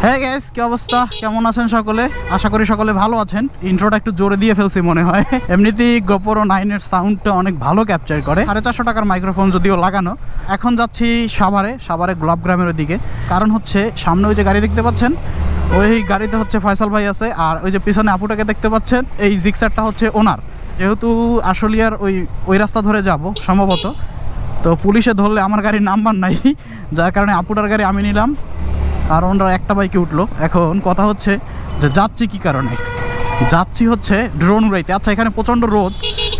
হ্যাঁ গাইস, কি অবস্থা, কেমন আছেন সকলে? আশা করি সকলে ভালো আছেন। ইন্ট্রোটা একটু জোরে দিয়ে ফেলছি মনে হয়। এমনিতেই GoPro 9 এর সাউন্ডটা অনেক ভালো ক্যাপচার করে। 450 টাকার মাইক্রোফোন যদিও লাগানো। এখন যাচ্ছি সাভারে গোলাপগ্রামের ওইদিকে। কারণ হচ্ছে সামনে ওই যে গাড়ি দেখতে পাচ্ছেন, ওই গাড়িতে হচ্ছে ফয়সাল ভাই আছে, আর ওই যে পিছনে আপুটাকে দেখতে পাচ্ছেন, এই জিক্সারটা হচ্ছে ওনার। যেহেতু আশুলিয়ার ওই রাস্তা ধরে যাব সম্ভবত, তো পুলিশে ধরলে আমার গাড়ির নাম্বার নাই, যার কারণে আপুটার গাড়ি আমি নিলাম, আর ওনারা একটা বাইকে উঠলো। এখন কথা হচ্ছে যে যাচ্ছি কি কারণে, যাচ্ছি হচ্ছে ড্রোন উড়াইতে। আচ্ছা, এখানে প্রচণ্ড রোদ,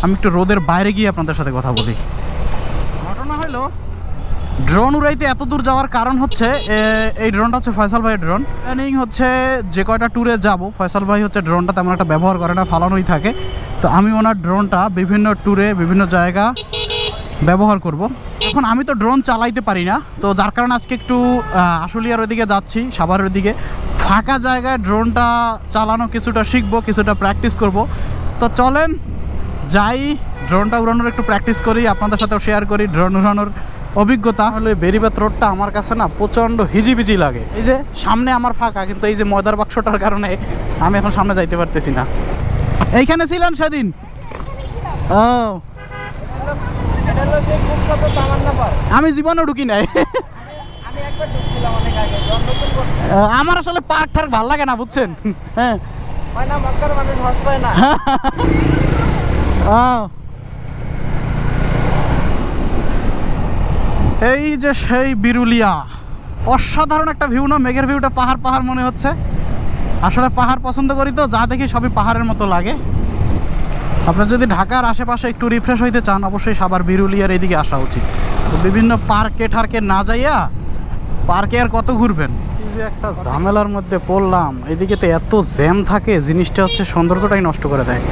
আমি একটু রোদের বাইরে গিয়ে আপনাদের সাথে কথা বলি। ঘটনা হলো, ড্রোন উড়াইতে এত দূর যাওয়ার কারণ হচ্ছে এই ড্রোনটা হচ্ছে ফয়সাল ভাইয়ের ড্রোন। প্ল্যানিং হচ্ছে যে কয়টা ট্যুরে যাব, ফয়সাল ভাই হচ্ছে ড্রোনটা তেমন একটা ব্যবহার করে না, ফালানোই থাকে। তো আমি ওনার ড্রোনটা বিভিন্ন ট্যুরে বিভিন্ন জায়গা ব্যবহার করব। এখন আমি তো ড্রোন চালাইতে পারি না, তো যার কারণে আজকে একটু আশুলিয়ার ওইদিকে যাচ্ছি, সাভারের ওইদিকে ফাঁকা জায়গায় ড্রোনটা চালানো কিছুটা শিখবো, কিছুটা প্র্যাকটিস করব। তো চলেন যাই, ড্রোনটা উড়ানোর একটু প্র্যাকটিস করি, আপনাদের সাথেও শেয়ার করি ড্রোন উড়ানোর অভিজ্ঞতা। হলে বেরিবাত রোডটা আমার কাছে না প্রচণ্ড হিজিবিজি লাগে। এই যে সামনে আমার ফাঁকা, কিন্তু এই যে ময়দার বাক্সটার কারণে আমি এখন সামনে যাইতে পারতেছি না। এইখানে ছিলেন সেদিন? ও, আমি জীবনে ঢুকি নাই। আমার আসলে পার্ক ঠার্ক ভালো লাগে না, বুঝছেন? হ্যাঁ, এই যে সেই বিরুলিয়া, অসাধারণ একটা ভিউ না? মেঘের ভিউটা পাহাড় পাহাড় মনে হচ্ছে। আসলে পাহাড় পছন্দ করি তো, যা দেখি সবই পাহাড়ের মতো লাগে। আপনার যদি ঢাকার আশেপাশে একটু রিফ্রেশ হইতে চান, অবশ্যই সাভার বিরুলিয়ার এইদিকে আসা উচিত। তো বিভিন্ন পার্কে ঠার্কে না যাইয়া পার্কে আর কত ঘুরবেন। এই যে একটা ঝামেলার মধ্যে পড়লাম, এদিকে তো এত জ্যাম থাকে, জিনিসটা হচ্ছে সৌন্দর্যটাই নষ্ট করে দেয়।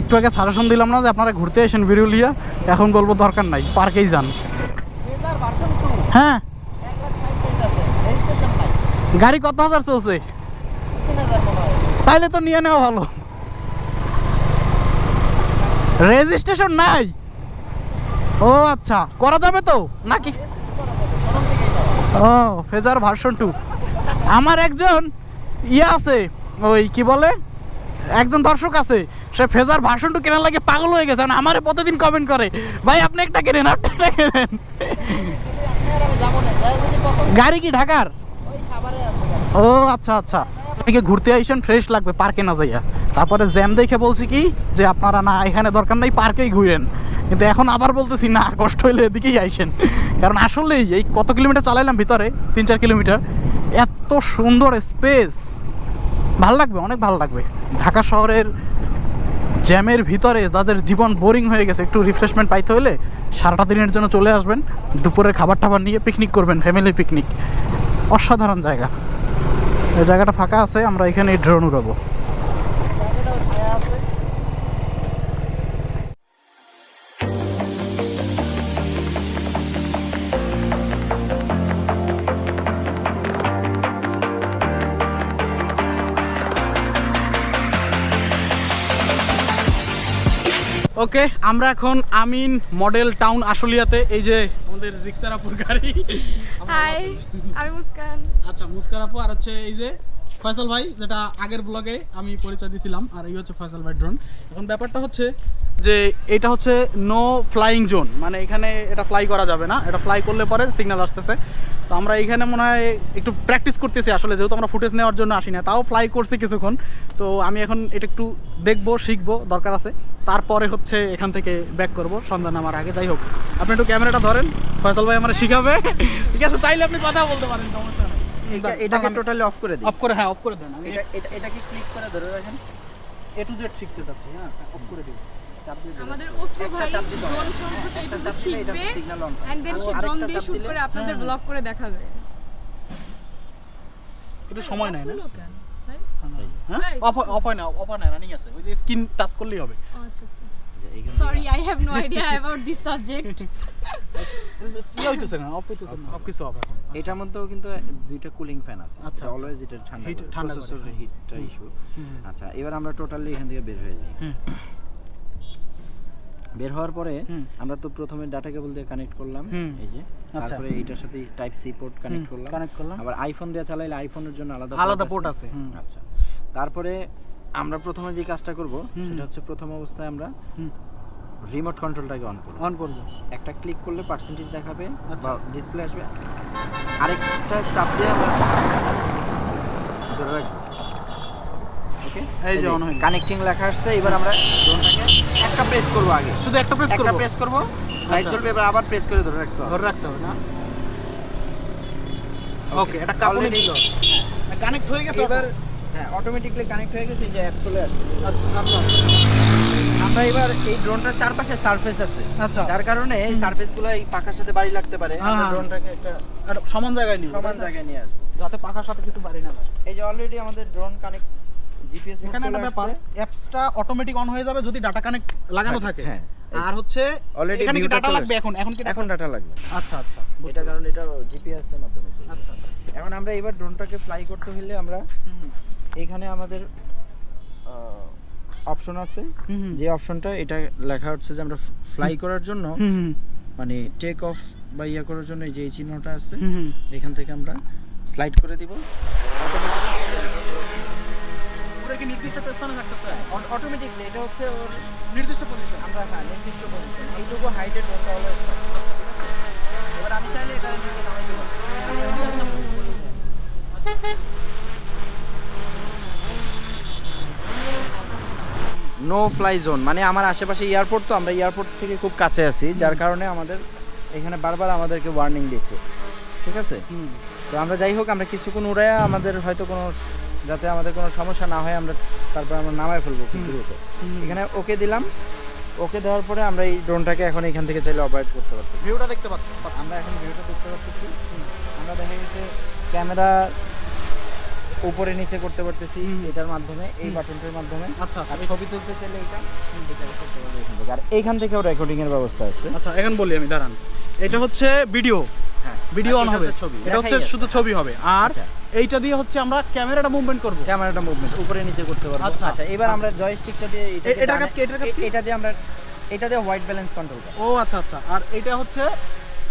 একটু আগে সাজেশন দিলাম না যে আপনারা ঘুরতে আসেন বিরুলিয়া, এখন বলবো দরকার নাই, পার্কেই যান। হ্যাঁ, গাড়ি কত হাজার চলছে? তাইলে তো নিয়ে নেওয়া ভালো। রেজিস্ট্রেশন নাই? ও আচ্ছা, করা যাবে তো নাকি? ও, ফেজার ভার্সন 2। আমার একজন আছে, ওই কি বলে, একজন দর্শক আছে, সে ফেজার ভার্সন 2 কেনার লাগে পাগল হয়ে গেছে। আমারে প্রতিদিন কমেন্ট করে, ভাই আপনি একটা কেনেন, আপনি একটা কেনেন। গাড়ি কি ঢাকার? ও আচ্ছা আচ্ছা, এদিকে ঘুরতে আইসেন, ফ্রেশ লাগবে পার্কে না যাইয়া। তারপরে জ্যাম দেখে বলছি কি যে আপনারা না, এখানে দরকার নেই, পার্কেই ঘুরেন। কিন্তু এখন আবার বলতেছি না, কষ্ট হইলে এদিকেই আইসেন। কারণ আসলেই এই কত কিলোমিটার চালাইলাম ভিতরে, 3-4 কিলোমিটার, এত সুন্দর স্পেস, ভালো লাগবে, অনেক ভালো লাগবে। ঢাকা শহরের জ্যামের ভিতরে যাদের জীবন বোরিং হয়ে গেছে, একটু রিফ্রেশমেন্ট পাইতে হলে সারাটা দিনের জন্য চলে আসবেন, দুপুরের খাবার টাবার নিয়ে পিকনিক করবেন, ফ্যামিলি পিকনিক। অসাধারণ জায়গা। এই জায়গাটা ফাঁকা আছে, আমরা এখানে ড্রোন উড়াবো। ওকে, আমরা এখন আমিন মডেল টাউন আশুলিয়াতে। এই যে আমাদের জিক্সার আপুর গাড়ি। হাই, আমি মুস্কান। আচ্ছা, মুস্কান আপু, আর হচ্ছে এই যে ফয়সাল ভাই, যেটা আগের ব্লগে আমি পরিচয় দিয়েছিলাম, আর এই হচ্ছে ফয়সাল ভাই ড্রোন। এখন ব্যাপারটা হচ্ছে যে এটা হচ্ছে নো ফ্লাইং জোন, মানে এখানে এটা ফ্লাই করা যাবে না, এটা ফ্লাই করলে পরে সিগন্যাল আসতেছে। তো আমরা এইখানে মনে হয় একটু প্র্যাকটিস করতেছি, আসলে যেহেতু আমরা ফুটেজ নেওয়ার জন্য আসি না, তাও ফ্লাই করছি কিছুক্ষণ। তো আমি এখন এটা একটু দেখবো, শিখবো, দরকার আছে। তারপরে হচ্ছে এখান থেকে ব্যাক করবো সন্ধ্যা নামার আগে। যাই হোক, আপনি একটু ক্যামেরাটা ধরেন, ফয়সাল ভাই আমার শিখাবে। ঠিক আছে, চাইলে আপনি কথা বলতে পারেন, সমস্যা নেই। এটাকে টোটালি অফ করে দিই। অফ করে, হ্যাঁ অফ করে দেন। এটাকে ক্লিক করে ধরে রাখেন। A to Z শিখতে চাচ্ছি, হ্যাঁ অফ করে দিন। চাপ দিয়ে আমাদের ওসমান ভাই ড্রোন সম্পর্কে এটা শিখবে, এন্ড দেন সে ড্রোন দিয়ে শুট করে আপনাদের ব্লগ করে দেখাবে। একটু সময় নেয় না? হ্যাঁ, অফ হয় না, রানিং আছে, ওই যে স্ক্রিন টাচ করলেই হবে। আচ্ছা আচ্ছা, sorry I have no idea about this subject. কি হইতেছে না, অফ হইতেছে না, সব কিছু হবে এখন। এটার মধ্যেও কিন্তু দুইটা কুলিং ফ্যান আছে। আচ্ছা, অলওয়েজ এটা ঠান্ডা প্রসেসর হিটটা ইস্যু। হুম। আচ্ছা, এবার আমরা টোটালি এখান থেকে বের হয়ে যাই। বের হওয়ার পরে হুম। আমরা তো প্রথমে ডাটা কেবল দিয়ে কানেক্ট করলাম, হুম। এই যে আচ্ছা। তারপরে এইটার সাথে টাইপ সি পোর্ট কানেক্ট করলাম। কানেক্ট করলাম। আবার আইফোন দিয়ে চালাইলে আইফোনের জন্য আলাদা আলাদা পোর্ট আছে। হুম। আচ্ছা, তারপরে আমরা প্রথমে যে কাজটা করব হুম। সেটা হচ্ছে প্রথম অবস্থায় আমরা হুম। রিমোট কন্ট্রোলটাকে অন করব। অন করব। একটা ক্লিক করলে পার্সেন্টেজ দেখাবে আচ্ছা। বা ডিসপ্লে আসবে, আরেকটা চাপ দিয়ে আমরা ধরে রাখবো। ওকে, এই যে on হয়ে গেল। কানেক্টিং লেখা আসছে। এবার আমরা ড্রোনটাকে একটা প্রেস করব, আগে শুধু একটা প্রেস একটা করব। প্রেস করব, লাইট আচ্ছা। জ্বলবে, এবার আবার প্রেস করে ধরে রাখতে হবে। ধরে রাখতে হবে না? ওকে, এটা কাপড়ে Already- দিল। কানেক্ট হয়ে গেছে এবার হ্যাঁ অটোমেটিকলি কানেক্ট হয়ে গেছে, এই যে অ্যাপ চলে আসছে। আচ্ছা আচ্ছা আমরা এবার এই ড্রোনটার চারপাশে সারফেস আছে, আচ্ছা। যার কারণে এই সারফেসগুলো এই পাখার সাথে বাড়ি লাগতে পারে। আমরা হ্যাঁ। ড্রোনটাকে একটা আর সমান জায়গায় নিব, সমান জায়গায় নিয়ে আসবো। যাতে পাখার সাথে কিছু বাড়ি না লাগে। এই যে অলরেডি আমাদের ড্রোন কানেক্ট জিপিএস মোড এখানে চলে একটা ব্যাপার, আসছে। অ্যাপসটা অটোমেটিক অন হয়ে যাবে যদি ডাটা কানেক্ট লাগানো থাকে, থাকে। হ্যাঁ। আর হচ্ছে Already এখানে কি viewটা ডাটা চলে লাগবে আসছে। এখন কি এখন ডাটা লাগবে, আচ্ছা আচ্ছা এটা কারণ এটা জিপিএস এর মাধ্যমে চলবে। আচ্ছা আচ্ছা এখন আমরা এবার ড্রোনটাকে ফ্লাই করতে হলে আমরা হুম, এখানে আমাদের অপশন আছে, হুম, হুম। যে অপশনটা এটা লেখা হচ্ছে যে আমরা ফ্লাই করার জন্য হুম, হুম, মানে টেক অফ বা ইয়া করার জন্য এই যে এই চিহ্নটা আছে, হুম, হুম। এখান থেকে আমরা স্লাইড করে দিব। পুরো কি নির্দিষ্ট স্থানে থাকতেছে? অটোমেটিকলি এটা হচ্ছে ওর নির্দিষ্ট পজিশন। আমরা হ্যাঁ নির্দিষ্ট পজিশন এইটুকু হাইটে ড্রোনটা অলওয়েজ থাকে। এবার আমি চাইলে এটা নিচে নামাই দেবো। নো ফ্লাই জোন মানে আমার আশেপাশে এয়ারপোর্ট, তো আমরা এয়ারপোর্ট থেকে খুব কাছে আছি, যার কারণে আমাদের এখানে বারবার আমাদেরকে ওয়ার্নিং দিচ্ছে। ঠিক আছে, হুম। তো আমরা যাই হোক, আমরা কিছুক্ষণ উড়াইয়া আমাদের হয়তো কোনো যাতে আমাদের কোনো সমস্যা না হয় আমরা তারপর আমরা নামায় ফেলবো খুব দ্রুত। এখানে ওকে দিলাম, ওকে দেওয়ার পরে আমরা এই ড্রোনটাকে এখন এখান থেকে চাইলে অপারেট করতে পারতেছি। ভিউটা দেখতে পাচ্ছি। আমরা এখন ভিউটা দেখতে পাচ্ছি, আমরা দেখা গেছে ক্যামেরা উপরে নিচে করতে পারতেছি এটার মাধ্যমে, এই বাটনটার মাধ্যমে। আচ্ছা আর আচ্ছা ছবি তুলতে চাইলে এটা করতে পারবো এখান থেকে। আর এইখান থেকেও রেকর্ডিং এর ব্যবস্থা আছে। আচ্ছা, এখন বলি আমি, দাঁড়ান। এটা হচ্ছে ভিডিও, হ্যাঁ, ভিডিও অন হবে। ছবি, এটা হচ্ছে শুধু ছবি হবে। আর আচ্ছা। এইটা দিয়ে হচ্ছে আমরা ক্যামেরাটা মুভমেন্ট করব। ক্যামেরাটা মুভমেন্ট উপরে নিচে করতে পারবো। আচ্ছা। আচ্ছা, এবার আমরা জয়স্টিকটা দিয়ে এটার কাজ কি? এটার কাজ কি? এটা দিয়ে আমরা এটা দিয়ে হোয়াইট ব্যালেন্স কন্ট্রোল করি। ও আচ্ছা আচ্ছা। আর এটা হচ্ছে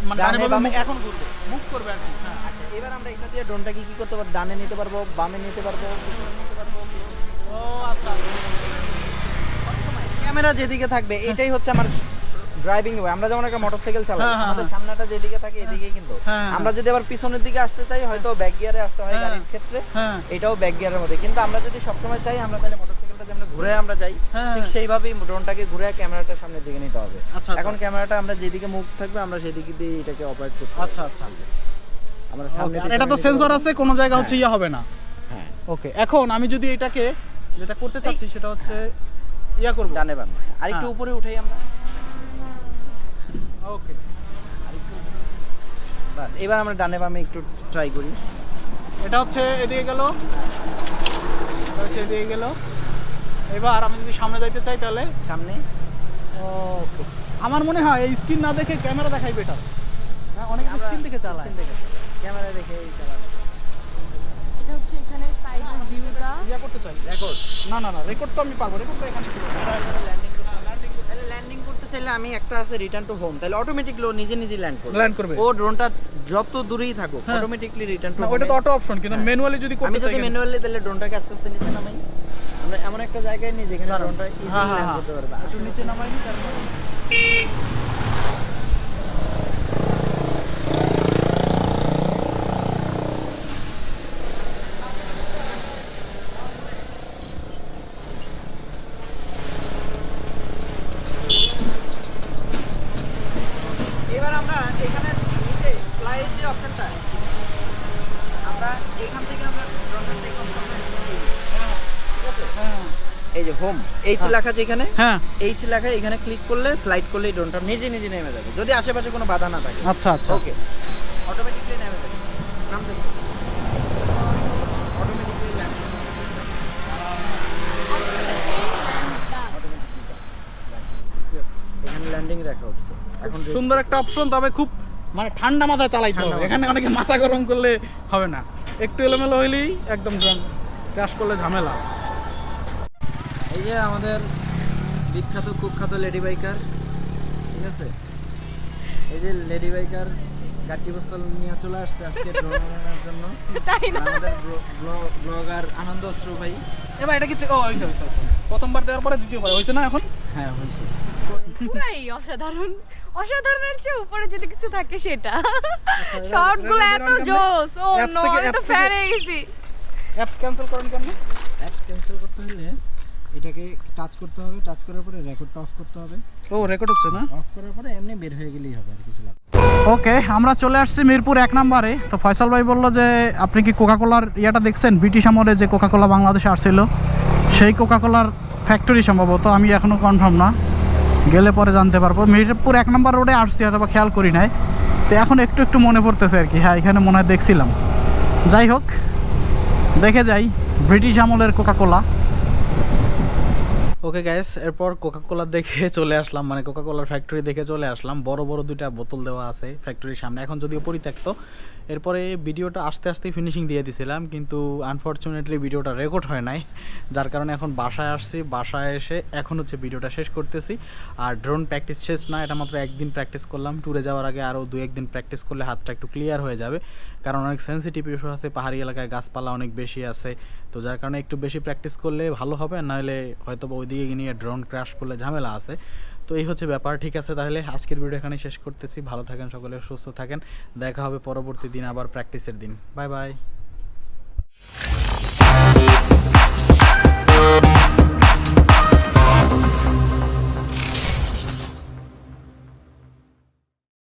মানে ডানে ডানে বামে বামে এখন ঘুরবে, মুভ করবে আর কি। হ্যাঁ। আচ্ছা, এবার আমরা এটা দিয়ে ড্রোনটাকে কি করতে পারবো? ডানে নিতে পারবো, বামে নিতে পারবো, পিছনে নিতে পারবো। ও আচ্ছা। ক্যামেরা যেদিকে থাকবে এটাই হচ্ছে আমার ড্রাইভিং ওয়ে। আমরা যেমন একটা মোটরসাইকেল চালাই, হ্যাঁ, হ্যাঁ, আমাদের সামনেটা যেদিকে থাকে এদিকেই কিন্তু। হ্যাঁ। আমরা যদি আবার পিছনের দিকে আসতে চাই, হয়তো ব্যাক গিয়ারে আসতে হয় হ্যাঁ। গাড়ির ক্ষেত্রে, হ্যাঁ। এটাও ব্যাক গিয়ারের মধ্যে। কিন্তু আমরা যদি সবসময় চাই, আমরা তাহলে মোটরসাইকেলটা যেমন ঘুরে আমরা যাই, হ্যাঁ। ঠিক সেইভাবেই ড্রোনটাকে ঘুরে ক্যামেরাটা সামনের দিকে নিতে হবে। আচ্ছা, এখন ক্যামেরাটা আমরা যেদিকে মুখ থাকবে আমরা সেদিকে দিয়ে এটাকে অপারেট করতে আচ্ছা আচ্ছা। আমরা সামনে আর এটা তো সেন্সর আছে, কোনো জায়গা হচ্ছে ইয়া হবে না। হ্যাঁ, ওকে, এখন আমি যদি এটাকে যেটা করতে চাচ্ছি সেটা হচ্ছে ইয়া করব। ডানে বামে আর একটু হ্যাঁ। উপরে উঠাই আমরা। ওকে, বাস, এবার আমরা ডানে বামে একটু ট্রাই করি। এটা হচ্ছে এদিকে গেল, এটা হচ্ছে এদিকে গেল। এবার আমি যদি সামনে যাইতে চাই তাহলে সামনে ওকে। আমার মনে হয় এই স্ক্রিন না দেখে ক্যামেরা দেখাই বেটার। হ্যাঁ, অনেকে আমরা স্ক্রিন দেখে চালায়। screen দেখে চালাই। ক্যামেরা দেখে এই চালানো। এটা হচ্ছে এখানে সাইডের ভিউটা। ইয়া করতে চাই রেকর্ড না না না, রেকর্ড তো আমি পারবো, রেকর্ড তো এখানে ছিল। ল্যান্ডিং করতে চাইলে আমি একটা আছে রিটার্ন টু হোম, তাহলে অটোমেটিকলি ও নিজে নিজে ল্যান্ড করবে। ল্যান্ড করবে। ও ড্রোনটা যত দূরেই থাকুক হ্যাঁ। অটোমেটিকলি রিটার্ন টু না, হোম। ওটা তো অটো অপশন, কিন্তু হ্যাঁ। ম্যানুয়ালি যদি আমি করতে চাই যদি ম্যানুয়ালি তাহলে ড্রোনটাকে আস্তে আস্তে নিচে নামাই। আমরা এমন একটা জায়গায় নিই যেখানে ড্রোনটা হ্যাঁ, ইজিলি হ্যাঁ, ল্যান্ড হ্যাঁ। করতে পারবে। একটু নিচে নামাইনি তারপরে এবার আমরা এখানে নিচে ফ্লাইট যে অপশনটা, আমরা এখান থেকে আমরা ড্রোনটা টেক অফ করব। ঠিক আছে, হ্যাঁ এই যে হোম এইচ লেখা যেখানে, হ্যাঁ এইচ লেখা এখানে ক্লিক করলে স্লাইড করলে ড্রোনটা নিজে নিজে নেমে যাবে, যদি আশেপাশে কোনো বাধা না থাকে। আচ্ছা আচ্ছা ওকে, অটোমেটিকলি নেমে যাবে। নাম দেখুন, অটোমেটিকলি ল্যান্ড এখানে ল্যান্ডিং রেখা উঠছে। এখন সুন্দর একটা অপশন, তবে খুব মানে ঠান্ডা মাথায় চালাইতে ঠান্ডা হবে। মাথায়। এখানে অনেকে মাথা গরম করলে হবে না, একটু এলোমেলো হইলেই একদম ক্র্যাশ করলে ঝামেলা। এই যে আমাদের বিখ্যাত কুখ্যাত লেডি বাইকার ঠিক আছে। এই যে লেডি বাইকার গাড়ি বস্তা নিয়ে চলে আসছে আজকে ড্রোন বানানোর জন্য। তাই না? আমাদের ব্লগার আনন্দ অশ্রু ভাই। এবার এটা কি হয়েছে প্রথমবার দেওয়ার পরে দ্বিতীয়বার হয়েছে না এখন? হ্যাঁ হয়েছে। পুরাই অসাধারণ, অসাধারণের চেয়ে উপরে যদি কিছু থাকে সেটা। শর্টগুলো এত জোস, ও Apps নো, থেকে- আমি তো apps ফ্যান থেকে- হয়ে গেছি। অ্যাপস ক্যান্সেল করেন কেন? অ্যাপস ক্যান্সেল করতে হলে এটাকে টাচ করতে হবে, টাচ করার পরে রেকর্ডটা অফ করতে হবে, ও রেকর্ড হচ্ছে না? অফ করার পরে এমনি বের হয়ে গেলেই হবে আর কিছু লাগবে। ওকে, আমরা চলে আসছি মিরপুর 1 নম্বরে। তো ফয়সাল ভাই বললো যে আপনি কি কোকাকোলার ইয়াটা দেখছেন, ব্রিটিশ আমলে যে কোকাকোলা বাংলাদেশে আসছিল সেই কোকাকোলার ফ্যাক্টরি সম্ভবত, আমি এখনও কনফার্ম না, গেলে পরে জানতে পারবো। মিরপুর 1 নম্বর রোডে আসছি, হয়তো বা খেয়াল করি নাই, তো এখন একটু একটু মনে পড়তেছে আর কি, হ্যাঁ এখানে মনে হয় দেখছিলাম। যাই হোক, দেখে যাই ব্রিটিশ আমলের কোকাকোলা। ওকে গাইস, এরপর কোকাকোলা দেখে চলে আসলাম, মানে কোকাকোলার ফ্যাক্টরি দেখে চলে আসলাম। বড় বড় দুইটা বোতল দেওয়া আছে ফ্যাক্টরির সামনে, এখন যদিও পরিত্যক্ত। এরপরে ভিডিওটা আস্তে আস্তে ফিনিশিং দিয়ে দিছিলাম, কিন্তু আনফর্চুনেটলি ভিডিওটা রেকর্ড হয় নাই, যার কারণে এখন বাসায় আসছি। বাসায় এসে এখন হচ্ছে ভিডিওটা শেষ করতেছি। আর ড্রোন প্র্যাকটিস শেষ না, এটা মাত্র একদিন প্র্যাকটিস করলাম। ট্যুরে যাওয়ার আগে আরও 2-1 দিন প্র্যাকটিস করলে হাতটা একটু ক্লিয়ার হয়ে যাবে, কারণ অনেক সেন্সিটিভ ইস্যু আছে, পাহাড়ি এলাকায় গাছপালা অনেক বেশি আছে। তো যার কারণে একটু বেশি প্র্যাকটিস করলে ভালো হবে, নাহলে হয়তো বা ওইদিকে নিয়ে ড্রোন ক্র্যাশ করলে ঝামেলা আছে। তো এই হচ্ছে ব্যাপার। ঠিক আছে, তাহলে আজকের ভিডিও এখানে শেষ করতেছি। ভালো থাকেন সকলে, সুস্থ থাকেন। দেখা হবে পরবর্তী দিন, আবার প্র্যাকটিসের দিন। Bye bye.